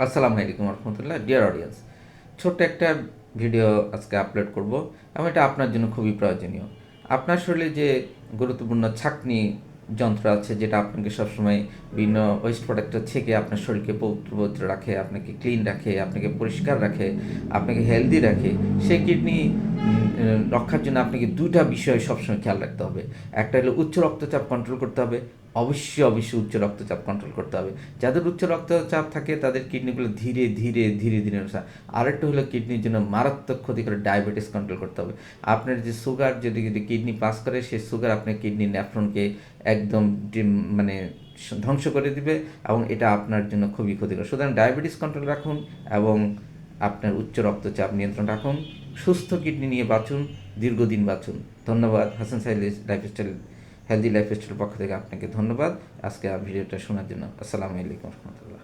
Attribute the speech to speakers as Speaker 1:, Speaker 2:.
Speaker 1: আসসালামু আলাইকুম রহমতুল্লাহ। Dear audience, ছোট্ট একটা ভিডিও আজকে আপলোড করব এবং এটা আপনার জন্য খুবই প্রয়োজনীয়। আপনার শরীরে যে গুরুত্বপূর্ণ ছাঁকনি যন্ত্র আছে, যেটা আপনাকে সবসময় বিভিন্ন ওয়েস্ট প্রোডাক্ট থেকে আপনার শরীরকে পবিত্র পবিত্র রাখে, আপনাকে ক্লিন রাখে, আপনাকে পরিষ্কার রাখে, আপনাকে হেলদি রাখে, সেই কিডনি রক্ষার জন্য আপনাকে দুটা বিষয় সবসময় খেয়াল রাখতে হবে। একটা হলো উচ্চ রক্তচাপ কন্ট্রোল করতে হবে। অবশ্যই উচ্চ রক্তচাপ কন্ট্রোল করতে হবে। যাদের উচ্চ রক্তচাপ থাকে তাদের কিডনিগুলো ধীরে ধীরে ধীরে ধীরে আরেকটা হলো কিডনির জন্য মারাত্মক ক্ষতি করে ডায়াবেটিস কন্ট্রোল করতে হবে। আপনার যে সুগার যদি যদি কিডনি পাস করে, সেই সুগার আপনার কিডনি ন্যাফ্রনকে একদম মানে ধ্বংস করে দিবে এবং এটা আপনার জন্য খুবই ক্ষতিকর। সুতরাং ডায়াবেটিস কন্ট্রোল রাখুন এবং আপনার উচ্চ রক্তচাপ নিয়ন্ত্রণ রাখুন। সুস্থ কিডনি নিয়ে বাঁচুন, দীর্ঘদিন বাঁচুন। ধন্যবাদ। হাসান সাহেব লাইফস্টাইল হেলদি লাইফস্টাইলের পক্ষ থেকে আপনাকে ধন্যবাদ আজকে ভিডিওটা শোনার জন্য। আসসালামু আলাইকুম রহমতুল্লাহ।